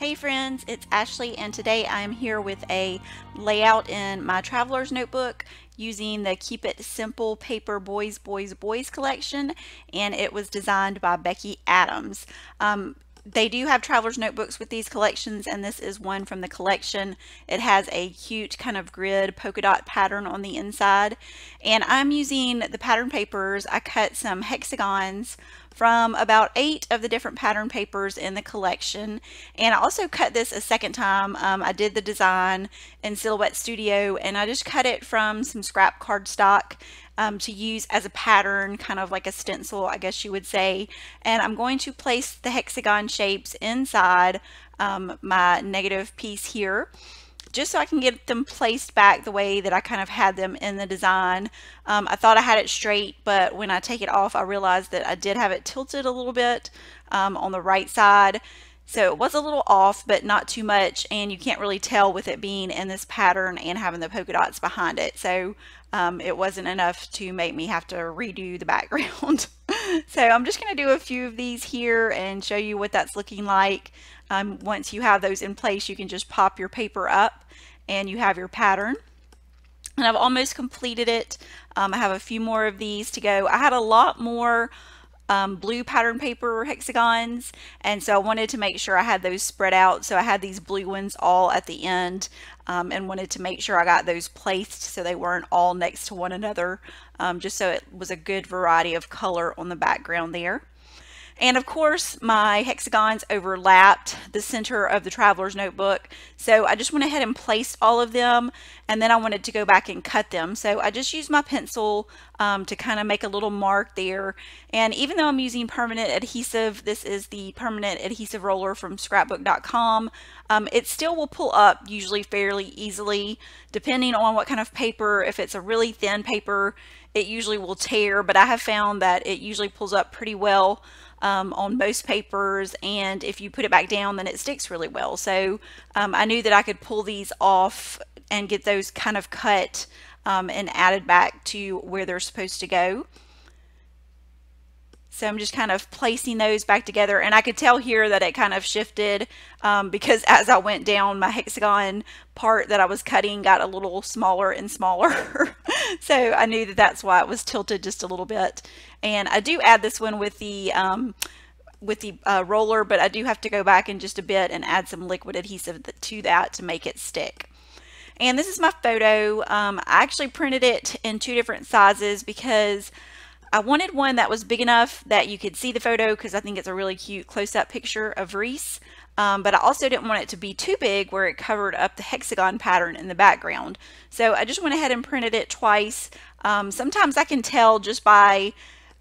Hey friends, it's Ashley and today I'm here with a layout in my Traveler's Notebook using the Keep It Simple Paper Boys collection, and it was designed by Becky Adams. They do have Traveler's Notebooks with these collections, and this is one from the collection. It has a cute kind of grid polka dot pattern on the inside, and I'm using the pattern papers. I cut some hexagons from about 8 of the different pattern papers in the collection, and I also cut this a second time. I did the design in Silhouette Studio, and I just cut it from some scrap cardstock to use as a pattern, kind of like a stencil, I guess you would say. And I'm going to place the hexagon shapes inside my negative piece here, just so I can get them placed back the way that I kind of had them in the design. I thought I had it straight, but when I take it off, I realized that I did have it tilted a little bit on the right side. So it was a little off, but not too much, and you can't really tell with it being in this pattern and having the polka dots behind it. So it wasn't enough to make me have to redo the background. So I'm just going to do a few of these here and show you what that's looking like. Once you have those in place, you can just pop your paper up and you have your pattern. And I've almost completed it. I have a few more of these to go. I had a lot more blue pattern paper hexagons, and so I wanted to make sure I had those spread out. So I had these blue ones all at the end, and wanted to make sure I got those placed so they weren't all next to one another, just so it was a good variety of color on the background there. And of course, my hexagons overlapped the center of the Traveler's Notebook. So I just went ahead and placed all of them, and then I wanted to go back and cut them. So I just used my pencil to kind of make a little mark there. And even though I'm using permanent adhesive, this is the permanent adhesive roller from scrapbook.com, it still will pull up usually fairly easily, depending on what kind of paper. If it's a really thin paper, it usually will tear, but I have found that it usually pulls up pretty well on most papers, and if you put it back down, then it sticks really well. So I knew that I could pull these off and get those kind of cut and added back to where they're supposed to go. So I'm just kind of placing those back together, and I could tell here that it kind of shifted because as I went down, my hexagon part that I was cutting got a little smaller and smaller. So I knew that that's why it was tilted just a little bit. And I do add this one with the roller, but I do have to go back in just a bit and add some liquid adhesive to that to make it stick. And this is my photo. I actually printed it in 2 different sizes because I wanted one that was big enough that you could see the photo, because I think it's a really cute close-up picture of Reese. But I also didn't want it to be too big where it covered up the hexagon pattern in the background. So I just went ahead and printed it twice. Sometimes I can tell just by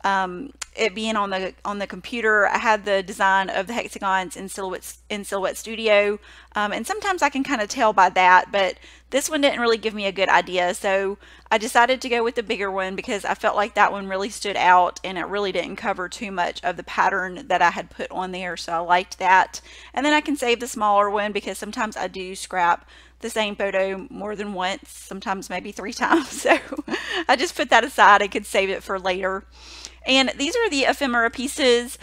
it being on the computer. I had the design of the hexagons in Silhouette Studio, and sometimes I can kind of tell by that, but this one didn't really give me a good idea, so I decided to go with the bigger one because I felt like that one really stood out and it really didn't cover too much of the pattern that I had put on there, so I liked that. And then I can save the smaller one because sometimes I do scrap the same photo more than once, sometimes maybe 3 times, so I just put that aside. I could save it for later. And these are the ephemera pieces.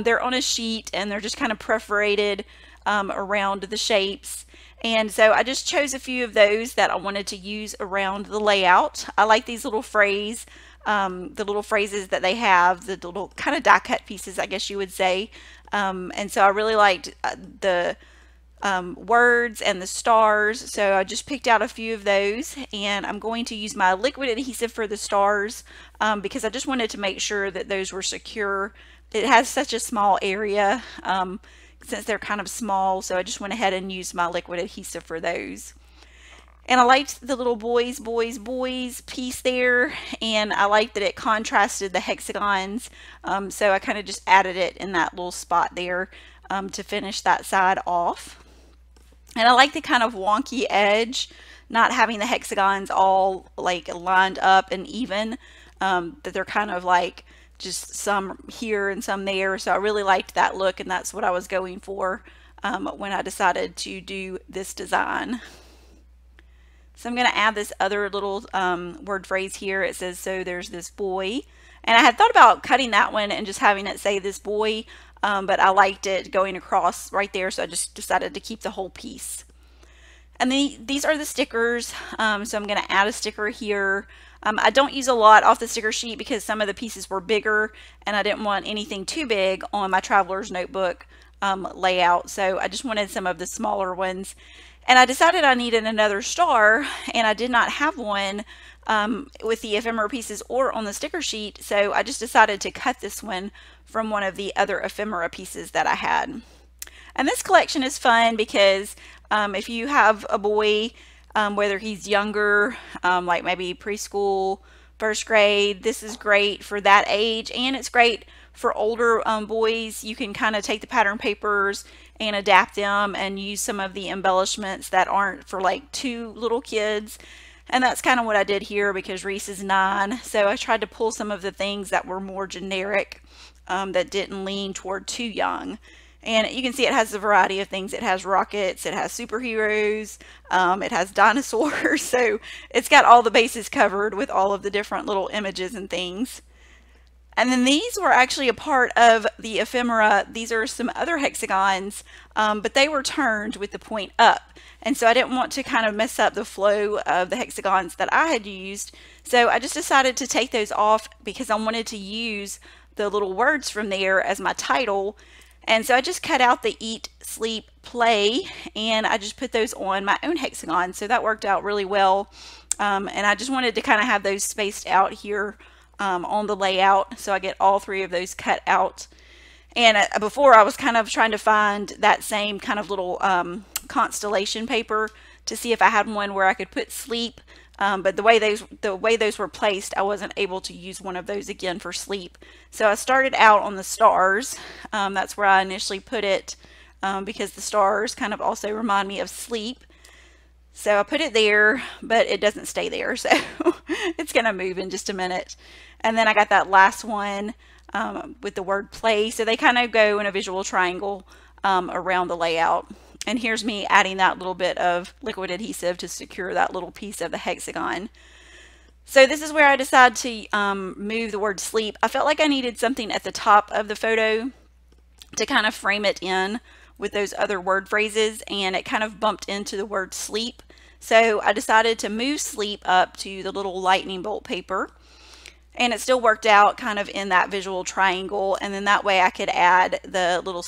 They're on a sheet and they're just kind of perforated around the shapes. And so I just chose a few of those that I wanted to use around the layout. I like these little phrases that they have, the little kind of die cut pieces, I guess you would say. And so I really liked the words and the stars, so I just picked out a few of those, and I'm going to use my liquid adhesive for the stars because I just wanted to make sure that those were secure. It has such a small area since they're kind of small, so I just went ahead and used my liquid adhesive for those. And I liked the little boys piece there, and I liked that it contrasted the hexagons, so I kind of just added it in that little spot there to finish that side off. And I like the kind of wonky edge, not having the hexagons all like lined up and even, that they're kind of like just some here and some there. So I really liked that look, and that's what I was going for when I decided to do this design. So I'm going to add this other little word phrase here. It says, so there's this boy. And I had thought about cutting that one and just having it say this boy, but I liked it going across right there, so I just decided to keep the whole piece. And then these are the stickers. So I'm going to add a sticker here. I don't use a lot off the sticker sheet because some of the pieces were bigger and I didn't want anything too big on my traveler's notebook layout. So I just wanted some of the smaller ones. And I decided I needed another star, and I did not have one with the ephemera pieces or on the sticker sheet. So I just decided to cut this one from one of the other ephemera pieces that I had. And this collection is fun because if you have a boy, whether he's younger, like maybe preschool, first grade, this is great for that age, and it's great for older boys. You can kind of take the pattern papers and adapt them and use some of the embellishments that aren't for like too little kids. And that's kind of what I did here because Reese is 9, so I tried to pull some of the things that were more generic, that didn't lean toward too young. And you can see it has a variety of things. It has rockets, it has superheroes, it has dinosaurs. So it's got all the bases covered with all of the different little images and things. And then these were actually a part of the ephemera. These are some other hexagons, but they were turned with the point up. And so I didn't want to kind of mess up the flow of the hexagons that I had used. So I just decided to take those off because I wanted to use the little words from there as my title. And so I just cut out the eat, sleep, play, and I just put those on my own hexagon. So that worked out really well. And I just wanted to kind of have those spaced out here on the layout. So I get all 3 of those cut out. And before I was kind of trying to find that same kind of little constellation paper to see if I had one where I could put sleep. But the way those were placed, I wasn't able to use one of those again for sleep. So I started out on the stars. That's where I initially put it because the stars kind of also remind me of sleep. So I put it there, but it doesn't stay there. So it's going to move in just a minute. And then I got that last one with the word play. So they kind of go in a visual triangle around the layout. And here's me adding that little bit of liquid adhesive to secure that little piece of the hexagon. So this is where I decided to move the word sleep. I felt like I needed something at the top of the photo to kind of frame it in with those other word phrases, and it kind of bumped into the word sleep. So I decided to move sleep up to the little lightning bolt paper. And it still worked out kind of in that visual triangle, and then that way I could add the little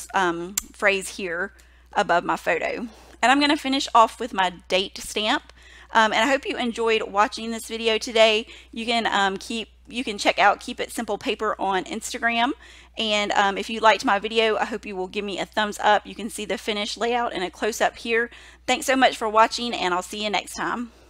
phrase here above my photo. And I'm going to finish off with my date stamp. And I hope you enjoyed watching this video today. You can check out Keep It Simple Paper on Instagram. And if you liked my video, I hope you will give me a thumbs up. You can see the finished layout in a close-up here. Thanks so much for watching, and I'll see you next time.